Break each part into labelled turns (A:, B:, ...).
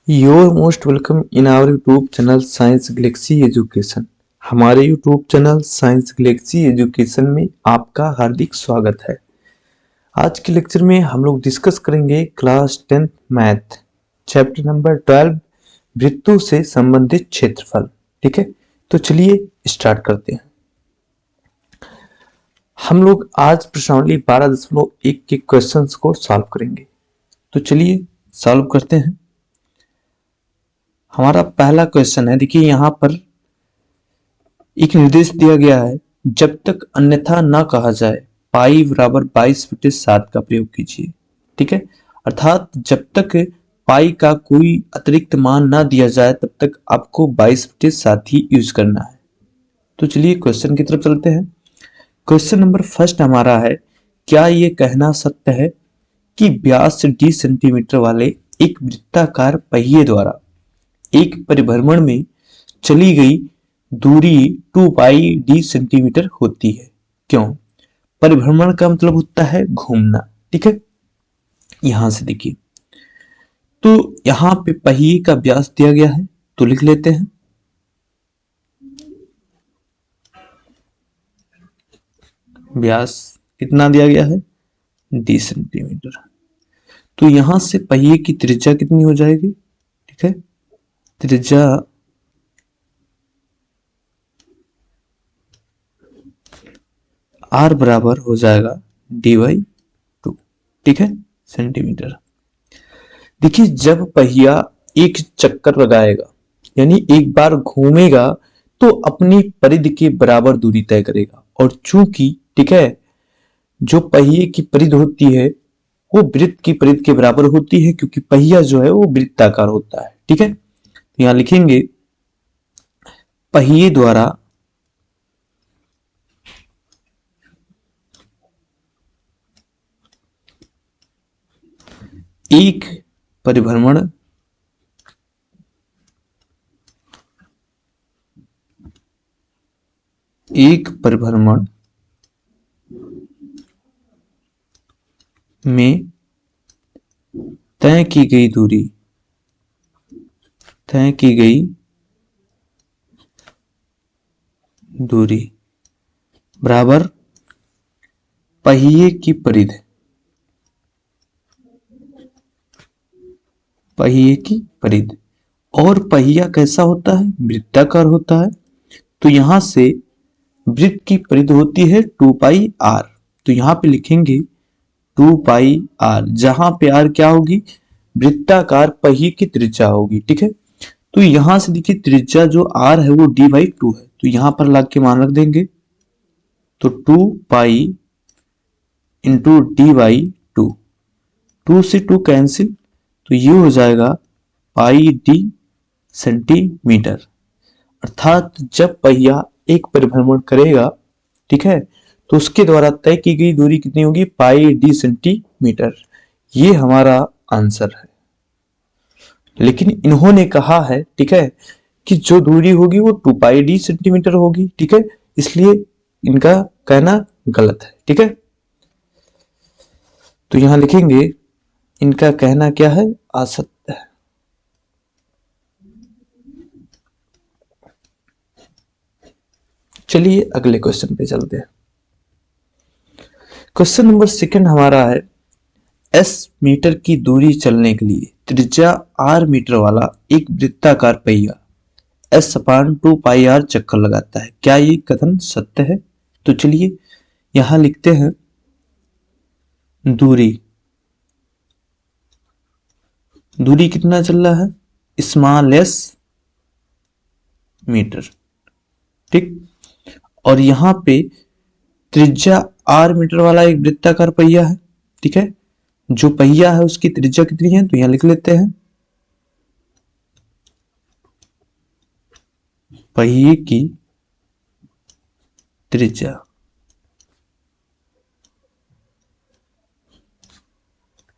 A: Your most welcome in our YouTube channel science galaxy education. हमारे YouTube channel science galaxy education में आपका हार्दिक स्वागत है। आज के लेक्चर में हम लोग डिस्कस करेंगे class 10th math chapter number 12 वृत्तों से संबंधित क्षेत्रफल। ठीक है, तो चलिए स्टार्ट करते हैं। हम लोग आज प्रश्नावली 12.1 के क्वेश्चंस को सॉल्व करेंगे। तो चलिए सॉल्व करते हैं। हमारा पहला क्वेश्चन है, देखिए यहां पर एक निर्देश दिया गया है, जब तक अन्यथा ना कहा जाए पाई बराबर 22/7 का प्रयोग कीजिए। ठीक है, अर्थात जब तक पाई का कोई अतिरिक्त मान ना दिया जाए तब तक आपको 22/7 ही यूज करना है। तो चलिए क्वेश्चन की तरफ चलते हैं। क्वेश्चन नंबर फर्स्ट हमारा है, क्या यह कहना सत्य है कि व्यास d सेंटीमीटर वाले एक वृत्ताकार पहिए द्वारा एक परिभ्रमण में चली गई दूरी 2πd सेंटीमीटर होती है? क्यों? परिभ्रमण का मतलब होता है घूमना। ठीक है, यहां से देखिए, तो यहां पे पहिए का व्यास दिया गया है, तो लिख लेते हैं व्यास कितना दिया गया है, d सेंटीमीटर। तो यहां से पहिए की त्रिज्या कितनी हो जाएगी? ठीक है, त्रिज्या r बराबर हो जाएगा d/2। ठीक है, सेंटीमीटर। देखिए जब पहिया एक चक्कर लगाएगा यानी एक बार घूमेगा तो अपनी परिधि के बराबर दूरी तय करेगा, और चूंकि ठीक है जो पहिए की परिधि होती है वो वृत्त की परिधि के बराबर होती है, क्योंकि पहिया जो है वो वृत्ताकार होता है। ठीक है, तो यहां लिखेंगे पहिए द्वारा एक परिभ्रमण में तय की गई दूरी बराबर पहिए की परिधि और पहिया कैसा होता है? वृत्ताकार होता है। तो यहां से वृत्त की परिधि होती है 2πr, तो यहां पे लिखेंगे 2πr, जहां पे r क्या होगी? वृत्ताकार पहिए की त्रिज्या होगी। ठीक है, तो यहां से देखिए त्रिज्या जो r है वो d/2 है, तो यहां पर लाके मान रख देंगे, तो 2π इंटू d/2, 2 से 2 कैंसिल, तो ये हो जाएगा πd सेंटीमीटर। अर्थात जब पहिया एक परिभ्रमण करेगा, ठीक है, तो उसके द्वारा तय की गई दूरी कितनी होगी? πd centimetre. ये हमारा आंसर है। लेकिन इन्होंने कहा है, ठीक है, कि जो दूरी होगी वो 2πd सेंटीमीटर होगी। ठीक है, इसलिए इनका कहना गलत है। ठीक है, तो यहां लिखेंगे इनका कहना क्या है? असत्य है। चलिए अगले क्वेश्चन पे चलते हैं। क्वेश्चन नंबर सेकंड हमारा है, s मीटर की दूरी चलने के लिए त्रिज्या r मीटर वाला एक वृत्ताकार पहिया s/2πr चक्कर लगाता है, क्या ये कथन सत्य है? तो चलिए यहां लिखते हैं दूरी कितना चल रहा है? Small s metre. ठीक, और यहां पे त्रिज्या r मीटर वाला एक वृत्ताकार पहिया है। ठीक है, जो पहिया है उसकी त्रिज्या कितनी है? तो यहां लिख लेते हैं पहिए की त्रिज्या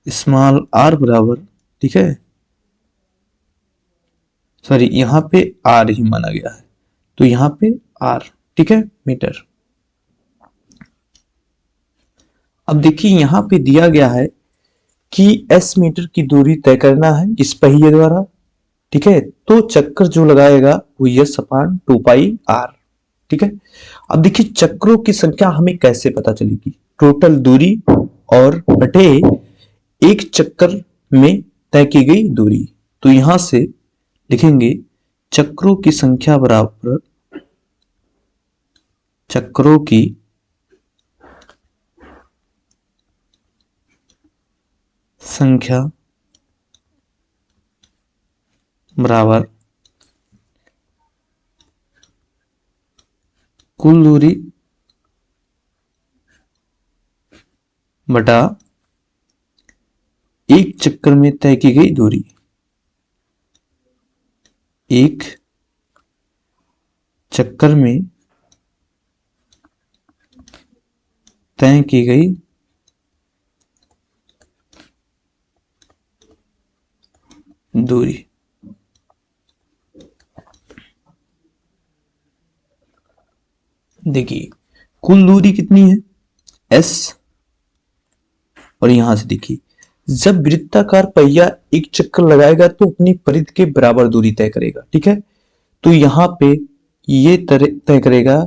A: स्मॉल r बराबर, ठीक है, सॉरी यहां पे r ही माना गया है, तो यहां पे r, ठीक है, मीटर। अब देखिए यहां पे दिया गया है कि s मीटर की दूरी तय करना है इस पहिए द्वारा, ठीक है, तो चक्कर जो लगाएगा वो यस अपान 2πr। ठीक है, अब देखिए चक्रों की संख्या हमें कैसे पता चलेगी, टोटल दूरी और बटे एक चक्कर में तय की गई दूरी। तो यहां से लिखेंगे चक्रों की संख्या बराबर चक्रों की संख्या बराबर कुल दूरी बटा एक चक्कर में तय की गई दूरी। एक चक्कर में तय की गई दूरी। देखिए कुल दूरी कितनी है s, और यहां से देखिए जब वृत्ताकार पहिया एक चक्कर लगाएगा तो अपनी परिधि के बराबर दूरी तय करेगा। ठीक है, तो यहां पे ये तय करेगा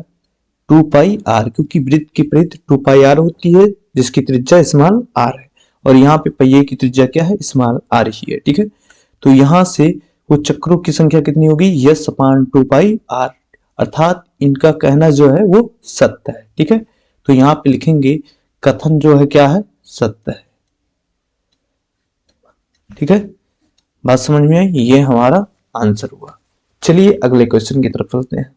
A: 2πr, क्योंकि वृत्त की परिधि 2πr होती है जिसकी त्रिज्या स्मॉल r है, और यहाँ पे पहिए की त्रिज्या क्या है, स्मॉल r ही है। ठीक है, तो यहां से वो चक्रों की संख्या कितनी होगी, यस अपान 2πr, अर्थात इनका कहना जो है वो सत्य है। ठीक है, तो यहाँ पे लिखेंगे कथन जो है क्या है, सत्य है। ठीक है, बात समझ में आई, ये हमारा आंसर हुआ। चलिए अगले क्वेश्चन की तरफ चलते हैं।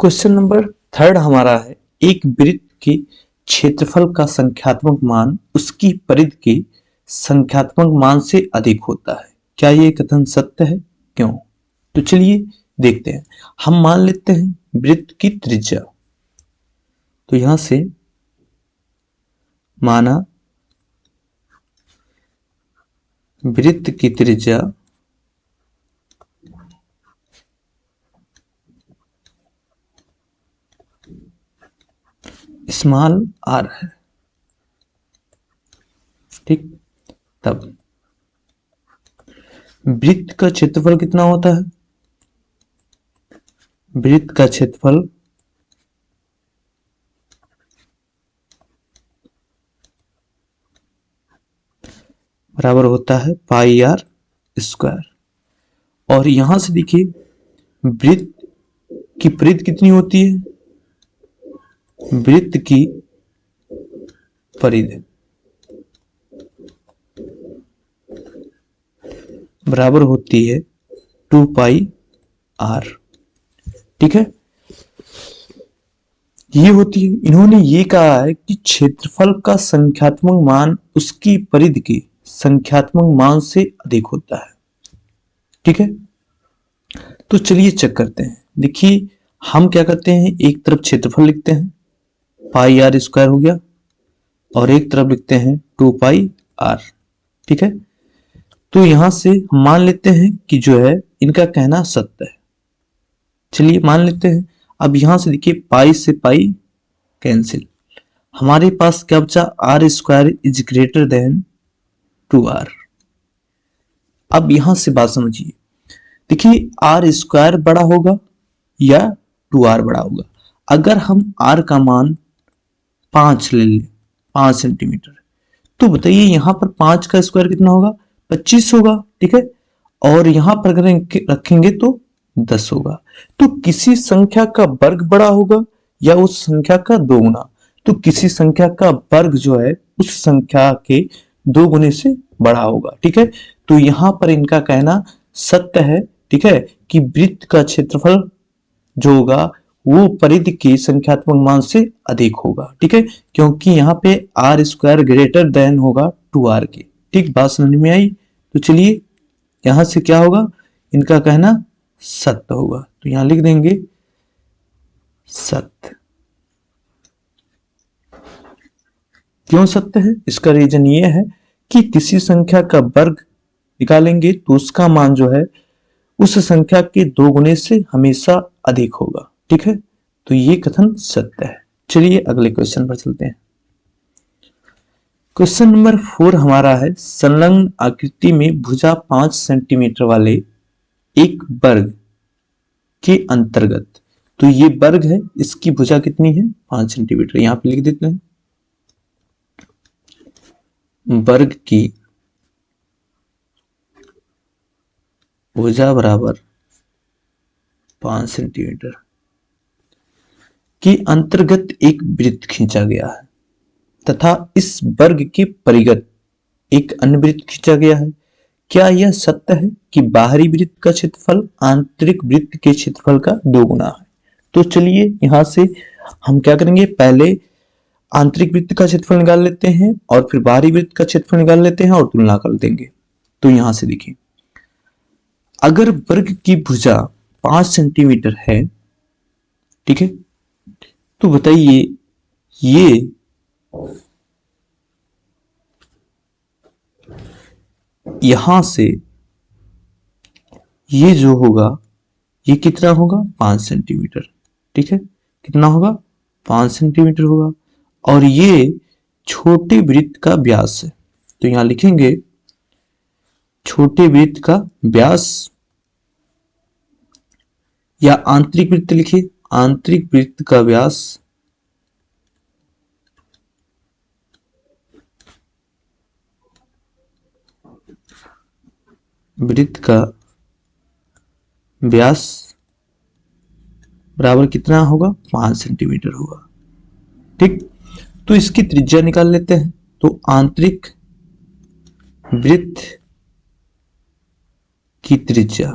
A: क्वेश्चन नंबर 3 हमारा है, एक वृत्त के क्षेत्रफल का संख्यात्मक मान उसकी परिधि के संख्यात्मक मान से अधिक होता है, क्या ये कथन सत्य है, क्यों? तो चलिए देखते हैं। हम मान लेते हैं वृत्त की त्रिज्या, तो यहां से माना वृत्त की त्रिज्या स्मॉल r है। ठीक, तब वृत्त का क्षेत्रफल कितना होता है, वृत्त का क्षेत्रफल बराबर होता है πr स्क्वायर, और यहां से देखिए वृत्त की परिधि कितनी होती है, वृत्त की परिधि बराबर होती है 2πr। ठीक है, ये होती है, इन्होंने ये कहा है कि क्षेत्रफल का संख्यात्मक मान उसकी परिधि के संख्यात्मक मान से अधिक होता है। ठीक है, तो चलिए चेक करते हैं। देखिए हम क्या करते हैं, एक तरफ क्षेत्रफल लिखते हैं πr स्क्वायर हो गया, और एक तरफ लिखते हैं 2πr। ठीक है, तो यहां से हम मान लेते हैं कि जो है इनका कहना सत्य है। चलिए मान लेते हैं। अब यहां से देखिए पाई से पाई कैंसिल, हमारे पास क्या बचा, r square is greater than 2r। अब यहां से बात समझिए, देखिए r स्क्वायर बड़ा होगा या 2r बड़ा होगा। अगर हम r का मान 5 ले लें, 5 सेंटीमीटर, तो बताइए यहां पर 5 का स्क्वायर कितना होगा, 25 होगा। ठीक है, और यहां पर अगर रखेंगे तो 10 होगा। तो किसी संख्या का वर्ग बड़ा होगा या उस संख्या का 2 गुना, तो किसी संख्या का वर्ग जो है उस संख्या के 2 गुने से बड़ा होगा। ठीक है, तो यहां पर इनका कहना सत्य है। ठीक है, कि वृत्त का क्षेत्रफल जो होगा वो परिधि के संख्यात्मक मान से अधिक होगा। ठीक है, क्योंकि यहाँ पे r स्क्वायर ग्रेटर देन होगा 2r के। ठीक, बात समझ में आई। तो चलिए यहां से क्या होगा, इनका कहना सत्य होगा, तो यहां लिख देंगे सत्य। क्यों सत्य है, इसका रीजन ये है कि किसी संख्या का वर्ग निकालेंगे तो उसका मान जो है उस संख्या के 2 गुने से हमेशा अधिक होगा। ठीक है, तो ये कथन सत्य है। चलिए अगले क्वेश्चन पर चलते हैं। क्वेश्चन नंबर 4 हमारा है, संलग्न आकृति में भुजा 5 सेंटीमीटर वाले एक वर्ग के अंतर्गत, तो ये वर्ग है, इसकी भुजा कितनी है 5 सेंटीमीटर। यहां पे लिख देते हैं वर्ग की भुजा बराबर 5 सेंटीमीटर के अंतर्गत एक वृत्त खींचा गया है तथा इस वर्ग के परिगत एक अन्य वृत्त खींचा गया है। क्या यह सत्य है कि बाहरी वृत्त का क्षेत्रफल आंतरिक वृत्त के क्षेत्रफल का 2 गुना है? तो चलिए यहां से हम क्या करेंगे, पहले आंतरिक वृत्त का क्षेत्रफल निकाल लेते हैं और फिर बाहरी वृत्त का क्षेत्रफल निकाल लेते हैं और तुलना कर देंगे। तो यहां से देखिए, अगर वर्ग की भुजा 5 सेंटीमीटर है, ठीक है, तो बताइए ये यहां से ये जो होगा ये कितना होगा 5 सेंटीमीटर, ठीक है, कितना होगा 5 सेंटीमीटर होगा, और ये छोटे वृत्त का व्यास है। तो यहां लिखेंगे छोटे वृत्त का व्यास, या आंतरिक वृत्त लिखिए, आंतरिक वृत्त का व्यास वृत्त का व्यास बराबर कितना होगा 5 सेंटीमीटर होगा, ठीक। तो इसकी त्रिज्या निकाल लेते हैं। तो आंतरिक वृत्त की त्रिज्या,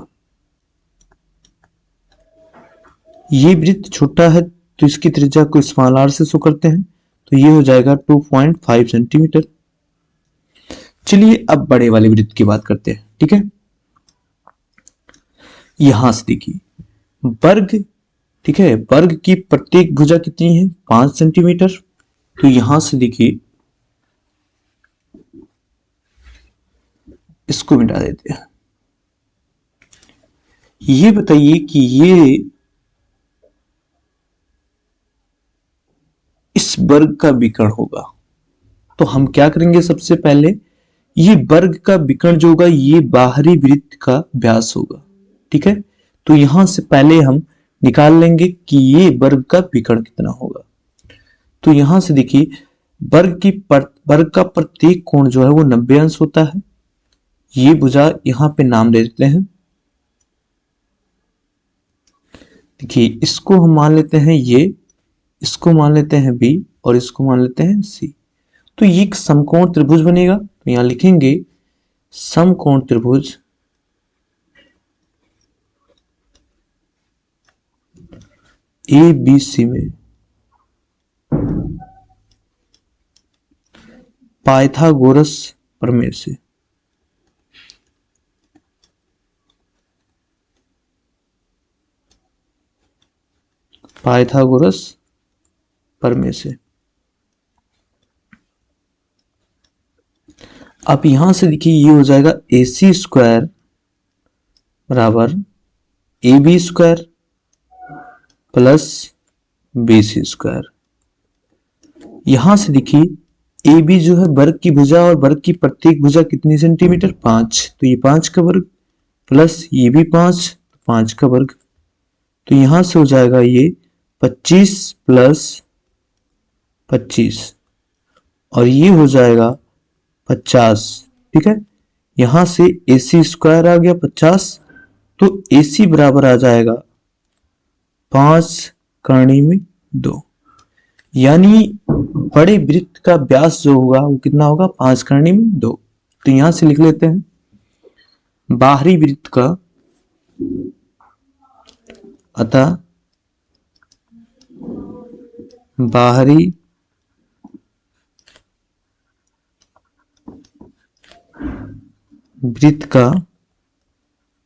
A: ये वृत्त छोटा है तो इसकी त्रिज्या को स्मॉल आर से शो करते हैं, तो ये हो जाएगा 2.5 सेंटीमीटर। चलिए अब बड़े वाले वृत्त की बात करते हैं, ठीक है। यहां से देखिए वर्ग, ठीक है, वर्ग की प्रत्येक भुजा कितनी है 5 सेंटीमीटर। तो यहां से देखिए इसको मिटा देते हैं। ये बताइए कि ये इस वर्ग का विकर्ण होगा, तो हम क्या करेंगे, सबसे पहले ये वर्ग का विकर्ण जो होगा ये बाहरी वृत्त का व्यास होगा, ठीक है। तो यहां से पहले हम निकाल लेंगे कि ये वर्ग का विकर्ण कितना होगा। तो यहां से देखिए वर्ग का प्रत्येक कोण जो है वो 90 अंश होता है। ये भुजा यहां पे नाम दे देते हैं, देखिए इसको हम मान लेते हैं ये, इसको मान लेते हैं बी और इसको मान लेते हैं सी। तो ये एक समकोण त्रिभुज बनेगा। तो यहां लिखेंगे समकोण त्रिभुज ए बी सी में पाइथागोरस प्रमेय से पाइथागोरस प्रमेय से। अब यहां से देखिए ये हो जाएगा ए सी स्क्वायर बराबर A B square plus B C square. यहां से देखिए ए बी जो है वर्ग की भुजा और वर्ग की प्रत्येक भुजा कितनी सेंटीमीटर 5, तो ये 5 का वर्ग प्लस ये भी 5, 5 का वर्ग। तो यहां से हो जाएगा ये 25 प्लस 25 और ये हो जाएगा 50, ठीक है। यहां से ए सी स्क्वायर आ गया 50, तो ए सी बराबर आ जाएगा 5 करनी में 2, यानी बड़े वृत्त का व्यास जो होगा वो कितना होगा 5 करनी में 2। तो यहां से लिख लेते हैं बाहरी वृत्त का, अतः बाहरी वृत्त का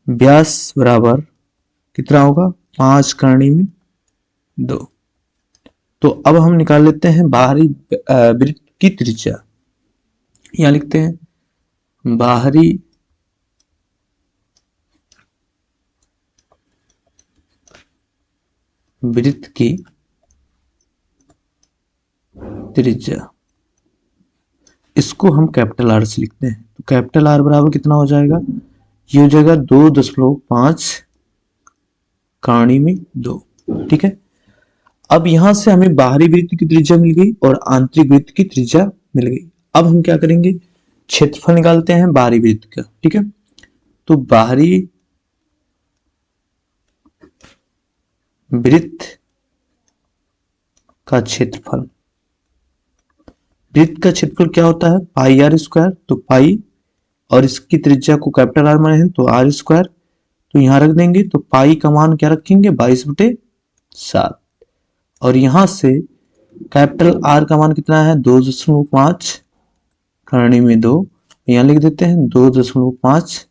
A: व्यास बराबर कितना होगा 5 करनी में 2। तो अब हम निकाल लेते हैं बाहरी वृत्त की त्रिज्या। यहां लिखते हैं बाहरी वृत्त की त्रिज्या, इसको हम कैपिटल आर से लिखते हैं। तो कैपिटल आर बराबर कितना हो जाएगा, ये हो जाएगा 2.5 कर्ण में 2। ठीक है, अब यहां से हमें बाहरी वृत्त की त्रिज्या मिल गई और आंतरिक वृत्त की त्रिज्या मिल गई। अब हम क्या करेंगे, क्षेत्रफल निकालते हैं बाहरी वृत्त का। ठीक है, तो बाहरी वृत्त का क्षेत्रफल, वृत्त का क्षेत्रफल क्या होता है, पाई आर स्क्वायर। तो पाई और इसकी त्रिज्या को कैपिटल आर माने हैं तो आर स्क्वायर, तो यहां रख देंगे। तो पाई का मान क्या रखेंगे, 22/7। और यहां से कैपिटल आर का मान कितना है, 2.5 करणी में 2, यहां लिख देते हैं 2.5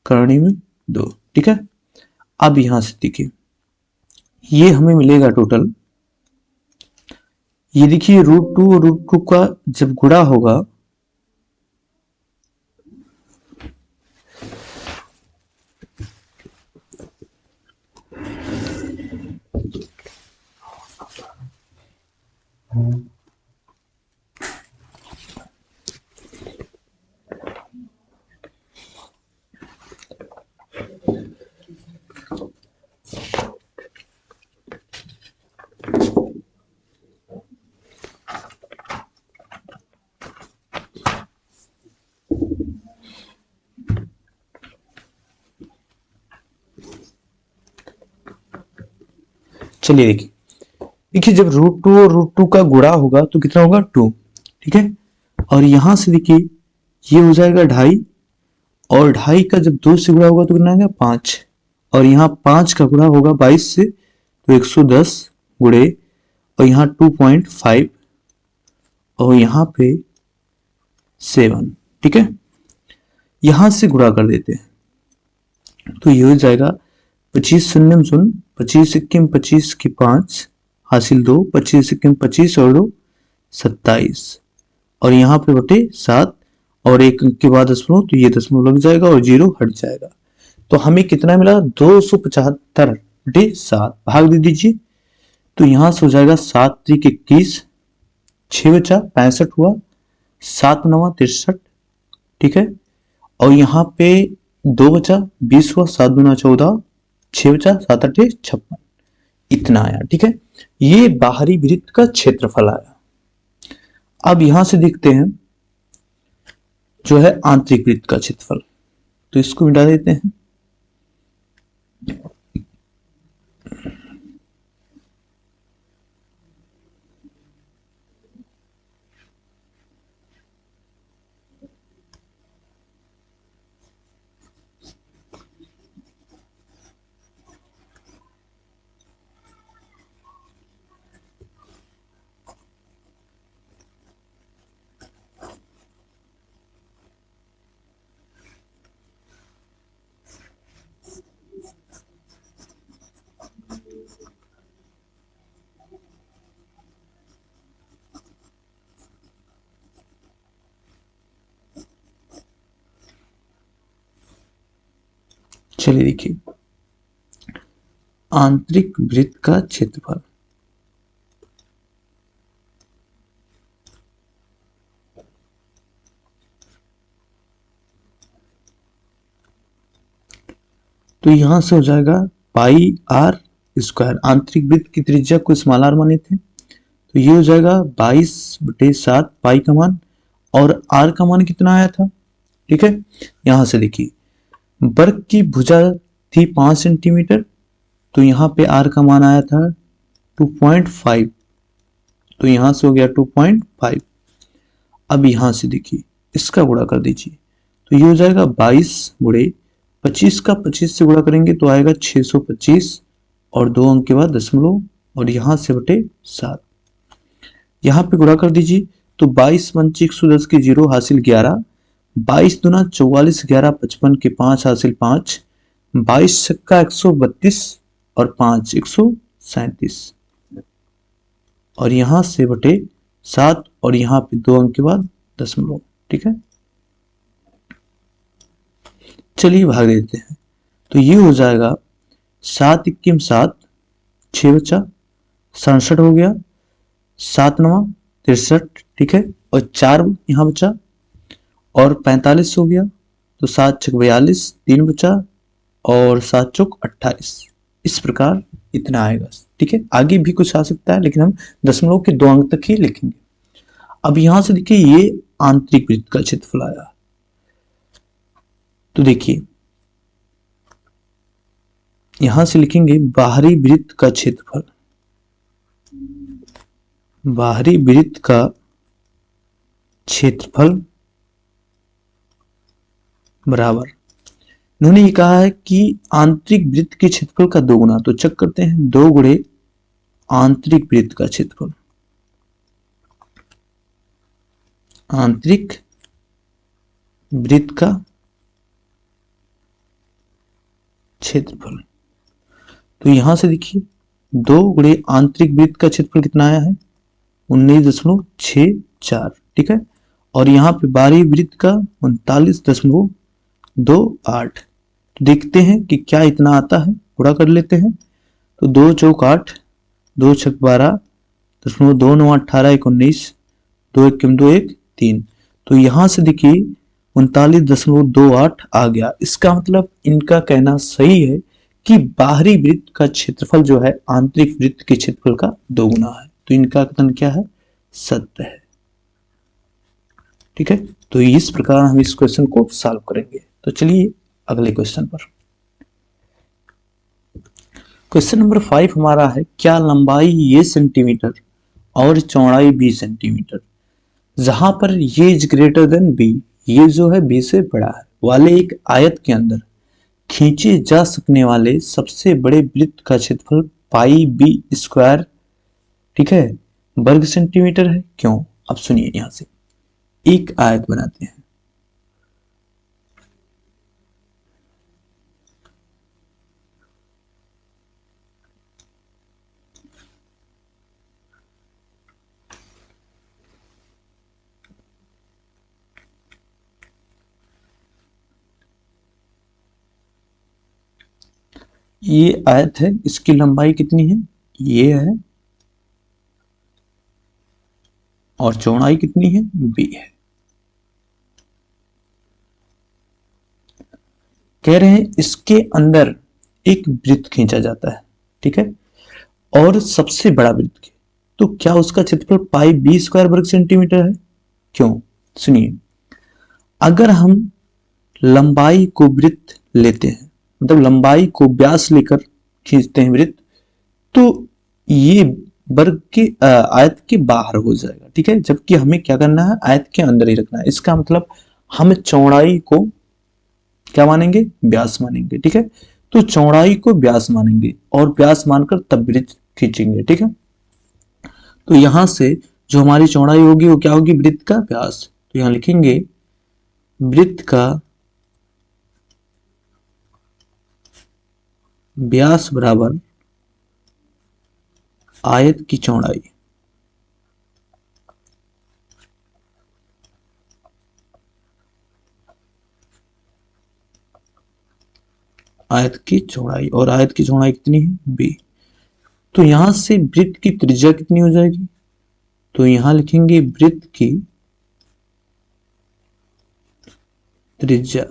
A: करणी में 2। ठीक है, अब यहां से देखिए ये हमें मिलेगा टोटल, ये देखिए √2 और √2 का जब गुणा होगा चलिए देखिए जब √2 और √2 का गुणा होगा तो कितना होगा 2। ठीक है, और यहां से देखिए ये हो जाएगा 2.5, और 2.5 का जब 2 से गुणा होगा तो कितना आएगा 5, और यहाँ 5 का गुणा होगा 22 से तो 110 गुणे, और यहाँ 2.5 और यहाँ पे 7। ठीक है, यहां से गुणा कर देते हैं तो ये हो जाएगा 25 शून्य 25 इक्कीम 25 की 5 हासिल 2, 25 इक्कीम 25 और 2 27, और यहाँ पे बटे 7 और 1 के बाद दशमलव, तो ये दशमलव लग जाएगा और 0 हट जाएगा। तो हमें कितना मिला, 275/7 भाग दे दीजिए। तो यहां से हो जाएगा 7 त्रिक 21, 6 बचा 65 हुआ, 7 9 63। ठीक है, और यहाँ पे 2 बचा 20 हुआ, 7 दूना 14, 6 बचा 7 8 56, इतना आया। ठीक है, ये बाहरी वृत्त का क्षेत्रफल आया। अब यहां से देखते हैं जो है आंतरिक वृत्त का क्षेत्रफल, तो इसको मिटा देते हैं। चलिए देखिए आंतरिक वृत्त का क्षेत्रफल, तो यहां से हो जाएगा पाई आर स्क्वायर, आंतरिक वृत्त की त्रिज्या को स्मॉल आर माने थे, तो ये हो जाएगा 22/7 पाई का मान, और आर का मान कितना आया था। ठीक है, यहां से देखिए वर्ग की भुजा थी 5 सेंटीमीटर, तो यहाँ पे आर का मान आया था 2.5, तो यहां से हो गया 2.5। अब यहां से देखिए इसका गुणा कर दीजिए, तो ये हो जाएगा 22 गुणे 25 का 25 से गुणा करेंगे तो आएगा 625, और 2 अंक के बाद दशमलव, और यहां से बटे 7, यहां पे गुणा कर दीजिए। तो 22 पंची 110 की 0 हासिल 11, 22 दूना 44, 11 55 के 5 हासिल 5, 22 छक्का 132 और 5 137, और यहां से बटे 7, और यहां पे 2 अंक के बाद दशमलव। ठीक है, चलिए भाग देते हैं, तो ये हो जाएगा 7 इक्कीम 7, 6 बचा 67 हो गया, 7 9 63। ठीक है, और 4 यहाँ बचा और 45 हो गया, तो 7 छक 42, 3 बचा और 7 चौक 28। इस प्रकार इतना आएगा। ठीक है, आगे भी कुछ आ सकता है लेकिन हम दशमलव के 2 अंक तक ही लिखेंगे। अब यहां से देखिए ये आंतरिक वृत्त का क्षेत्रफल आया, तो देखिए यहां से लिखेंगे बाहरी वृत्त का क्षेत्रफल, बाहरी वृत्त का क्षेत्रफल बराबर, इन्होंने ये कहा है कि आंतरिक वृत्त के क्षेत्रफल का 2 गुना, तो चेक करते हैं 2 गुणे आंतरिक वृत्त का क्षेत्रफल, आंतरिक वृत्त का क्षेत्रफल। तो यहां से देखिए 2 गुणे आंतरिक वृत्त का क्षेत्रफल कितना आया है 19.64। ठीक है, और यहाँ पे बाहरी वृत्त का 39.28। तो देखते हैं कि क्या इतना आता है, गुणा कर लेते हैं। तो 2 चौक 8, 2 छक 12, 2 9 18 19, 2 1 2 1 3। तो यहां से देखिए 39.28 आ गया। इसका मतलब इनका कहना सही है कि बाहरी वृत्त का क्षेत्रफल जो है आंतरिक वृत्त के क्षेत्रफल का 2 गुना है। तो इनका कथन क्या है, सत्य है। ठीक है, तो इस प्रकार हम इस क्वेश्चन को सॉल्व करेंगे। तो चलिए अगले क्वेश्चन पर। क्वेश्चन नंबर 5 हमारा है, क्या लंबाई ये सेंटीमीटर और चौड़ाई b सेंटीमीटर, जहां पर ये इज ग्रेटर देन b, ये जो है b से बड़ा है, वाले एक आयत के अंदर खींचे जा सकने वाले सबसे बड़े वृत्त का क्षेत्रफल पाई बी स्क्वायर, ठीक है, वर्ग सेंटीमीटर है। क्यों? अब सुनिए, यहां से एक आयत बनाते हैं। ये आयत है, इसकी लंबाई कितनी है, ये है, और चौड़ाई कितनी है, b है। कह रहे हैं इसके अंदर एक वृत्त खींचा जाता है, ठीक है, और सबसे बड़ा वृत्त के, तो क्या उसका क्षेत्रफल पाई बी स्क्वायर वर्ग सेंटीमीटर है। क्यों? सुनिए, अगर हम लंबाई को वृत्त लेते हैं, मतलब लंबाई को व्यास लेकर खींचते हैं वृत्त, तो ये वर्ग के आयत के बाहर हो जाएगा। ठीक है, जबकि हमें क्या करना है, आयत के अंदर ही रखना है। इसका मतलब हम चौड़ाई को क्या मानेंगे, व्यास मानेंगे। ठीक है, तो चौड़ाई को व्यास मानेंगे और व्यास मानकर तब वृत्त खींचेंगे। ठीक है, तो यहां से जो हमारी चौड़ाई होगी वो क्या होगी, वृत्त का व्यास। तो यहां लिखेंगे वृत्त का व्यास बराबर आयत की चौड़ाई। आयत की चौड़ाई, और आयत की चौड़ाई कितनी है, b। तो यहां से वृत्त की त्रिज्या कितनी हो जाएगी, तो यहां लिखेंगे वृत्त की त्रिज्या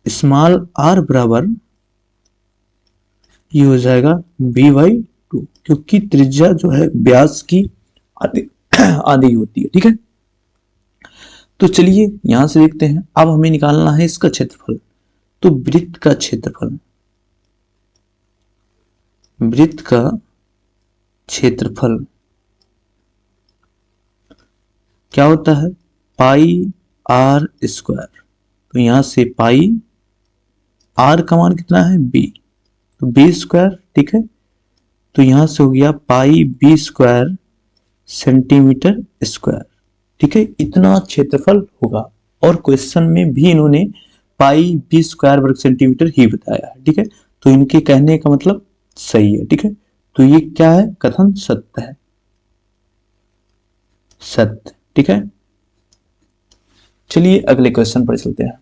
A: स्मॉल r बराबर ये हो जाएगा b/2, क्योंकि त्रिज्या जो है व्यास की आधी आधी होती है। ठीक है, तो चलिए यहां से देखते हैं। अब हमें निकालना है इसका क्षेत्रफल। तो वृत्त का क्षेत्रफल, वृत्त का क्षेत्रफल क्या होता है, पाई आर स्क्वायर। तो यहां से पाई आर का मान कितना है, b, तो b स्क्वायर। ठीक है, तो यहां से हो गया पाई b स्क्वायर सेंटीमीटर स्क्वायर। ठीक है, इतना क्षेत्रफल होगा, और क्वेश्चन में भी इन्होंने पाई बी स्क्वायर वर्ग सेंटीमीटर ही बताया है। ठीक है, तो इनके कहने का मतलब सही है। ठीक है, तो ये क्या है, कथन सत्य है, सत्य। ठीक है, चलिए अगले क्वेश्चन पर चलते हैं।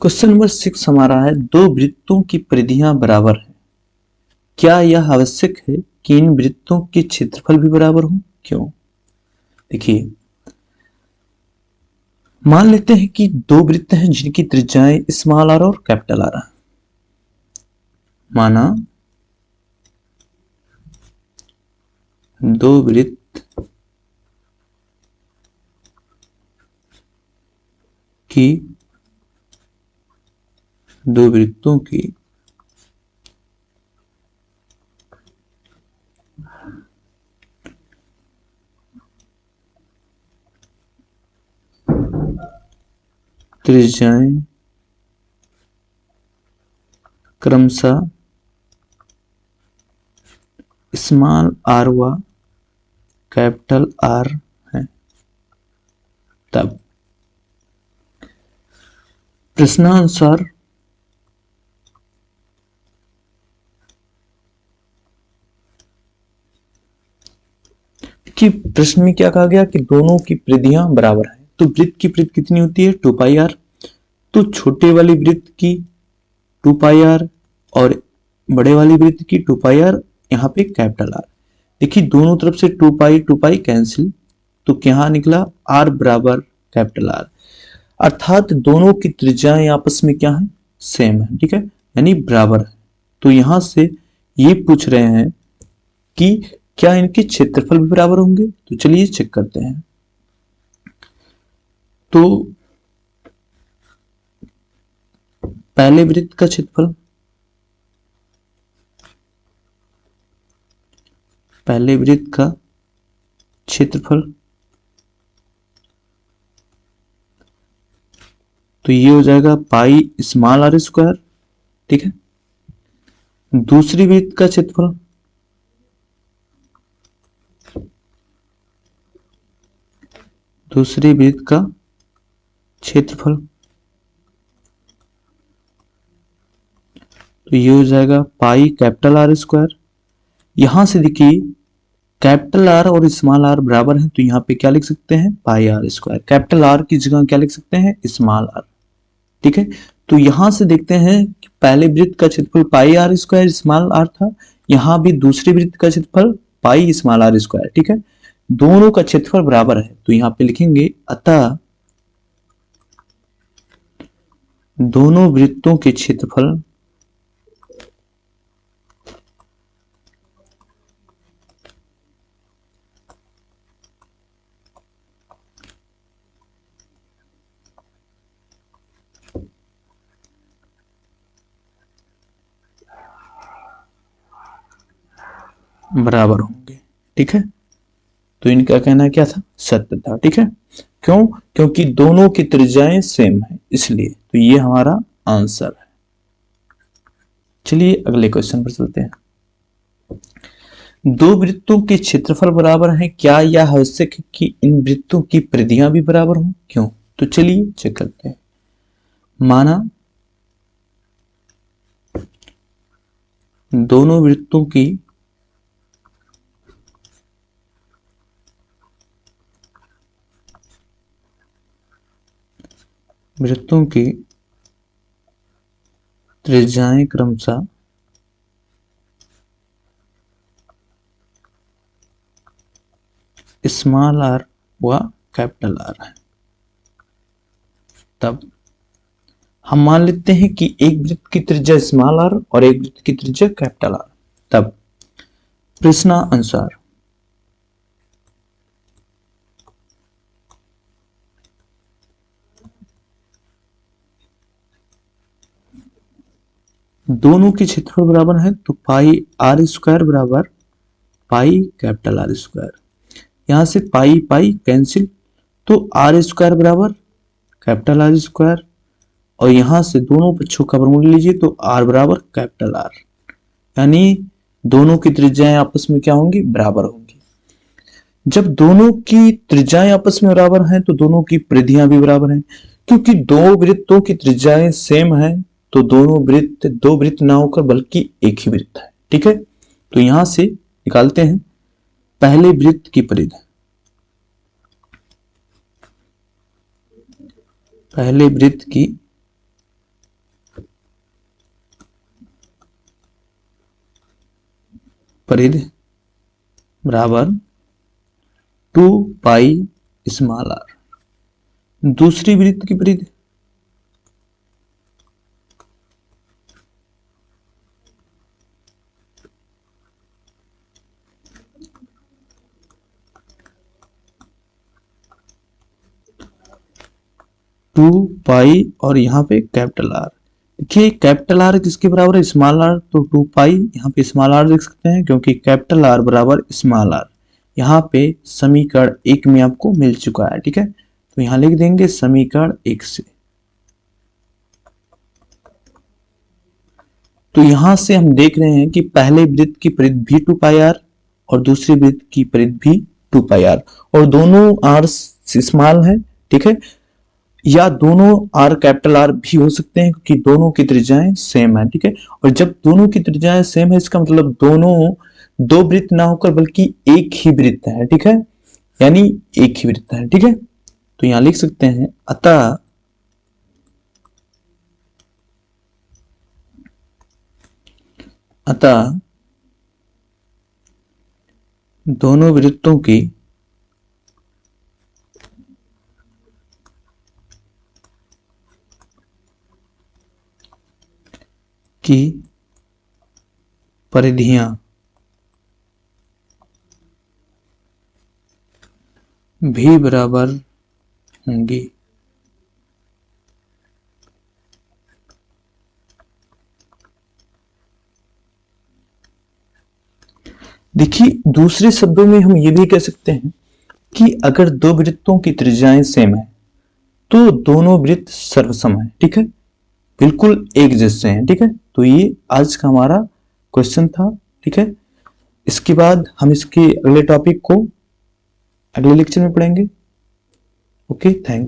A: क्वेश्चन नंबर 6 हमारा है, दो वृत्तों की परिधियां बराबर है, क्या यह आवश्यक है कि इन वृत्तों के क्षेत्रफल भी बराबर हो। क्यों? देखिए, मान लेते हैं कि दो वृत्त हैं जिनकी त्रिज्याएं स्मॉल आर और कैपिटल आर है। माना दो वृत्त की दो वृत्तों की त्रिज्याएं क्रमशः स्मॉल आर व कैपिटल आर है। तब प्रश्नानुसार कि प्रश्न में क्या कहा गया कि दोनों की परिधियां बराबर है। तो वृत्त की परिधि कितनी होती है? 2 पाई आर। तो छोटे वाली वृत्त की 2 पाई आर और बड़े वाली वृत्त की 2 पाई आर, यहाँ पे कैपिटल आर। देखिए दोनों तरफ से 2 पाई कैंसिल, तो क्या निकला? आर बराबर कैपिटल आर। अर्थात दोनों की त्रिज्याएं आपस में क्या है? सेम है। ठीक है, यानी बराबर है। तो यहां से ये पूछ रहे हैं कि क्या इनके क्षेत्रफल भी बराबर होंगे। तो चलिए चेक करते हैं। तो पहले वृत्त का क्षेत्रफल, पहले वृत्त का क्षेत्रफल, तो ये हो जाएगा पाई स्मॉल आर स्क्वायर। ठीक है, दूसरी वृत्त का क्षेत्रफल, दूसरी वृत्त का क्षेत्रफल, तो ये हो जाएगा पाई कैपिटल आर स्क्वायर। यहां से देखिए कैपिटल आर और स्मॉल आर बराबर है, तो यहाँ पे क्या लिख सकते हैं? Pi R square. Capital R की जगह क्या लिख सकते हैं? Small R. ठीक है, तो यहां से देखते हैं कि पहले वृत्त का क्षेत्रफल पाई आर स्क्वायर स्मॉल आर था, यहां भी दूसरी वृत्त का क्षेत्रफल पाई स्मॉल आर स्क्वायर। ठीक है, दोनों का क्षेत्रफल बराबर है, तो यहां पे लिखेंगे अतः दोनों वृत्तों के क्षेत्रफल बराबर होंगे। ठीक है, तो इनका कहना क्या था? सत्य था। ठीक है, क्यों? क्योंकि दोनों की त्रिज्याएं सेम है, इसलिए। तो ये हमारा आंसर है। चलिए अगले क्वेश्चन पर चलते हैं। दो वृत्तों के क्षेत्रफल बराबर हैं, क्या यह आवश्यक है कि इन वृत्तों की परिधियां भी बराबर हों? क्यों? तो चलिए चेक करते हैं। माना दोनों वृत्तों की त्रिज्याएं क्रमशः स्मॉल आर व कैपिटल आर है। तब हम मान लेते हैं कि एक वृत्त की त्रिज्या स्मॉल आर और एक वृत्त की त्रिज्या कैपिटल आर। तब प्रश्नानुसार दोनों के क्षेत्रफल बराबर है, तो पाई आर स्क्वायर बराबर पाई कैपिटल आर स्क्वायर। यहां से पाई पाई कैंसिल, तो आर स्क्वायर बराबर कैपिटल आर स्क्वायर, और यहां से दोनों पक्षों का वर्गमूल लीजिए, तो आर बराबर कैपिटल आर। यानी दोनों की त्रिज्याएं आपस में क्या होंगी? बराबर होंगी। जब दोनों की त्रिज्याएं आपस में बराबर हैं, तो दोनों की परिधियां भी बराबर हैं। क्योंकि दो वृत्तों की त्रिज्याएं सेम है, तो दोनों वृत्त दो वृत्त ना होकर बल्कि एक ही वृत्त है। ठीक है, तो यहां से निकालते हैं पहले वृत्त की परिधि। पहले वृत्त की परिधि बराबर 2 पाई स्मॉल आर। दूसरी वृत्त की परिधि 2 पाई और यहाँ पे कैपिटल आर। देखिए कैपिटल आर किसके बराबर है, स्मॉल आर, तो 2 पाई यहाँ पे स्मॉल आर देख सकते हैं क्योंकि कैपिटल आर बराबर स्मॉल आर। यहाँ पे समीकरण 1 में आपको मिल चुका है, ठीक है। तो यहाँ लिख देंगे समीकरण 1 से। तो यहां से हम देख रहे हैं कि पहले वृत्त की परिधि भी 2 पाई आर और दूसरी वृत्त की परिधि भी 2 पाई आर, और दोनों आर स्मॉल है, ठीक है, या दोनों आर कैपिटल आर भी हो सकते हैं क्योंकि दोनों की त्रिज्याएं सेम है, ठीक है। और जब दोनों की त्रिज्याएं सेम है इसका मतलब दोनों दो वृत्त ना होकर बल्कि एक ही वृत्त है, ठीक है, यानी एक ही वृत्त है, ठीक है। तो यहां लिख सकते हैं अतः दोनों वृत्तों की परिधियां भी बराबर होंगी। देखिए दूसरे शब्दों में हम ये भी कह सकते हैं कि अगर दो वृत्तों की त्रिज्याएं सेम है तो दोनों वृत्त सर्वसम है, ठीक है, बिल्कुल एक जैसे हैं, ठीक है। तो ये आज का हमारा क्वेश्चन था, ठीक है। इसके बाद हम इसके अगले टॉपिक को अगले लेक्चर में पढ़ेंगे। Okay, thank you.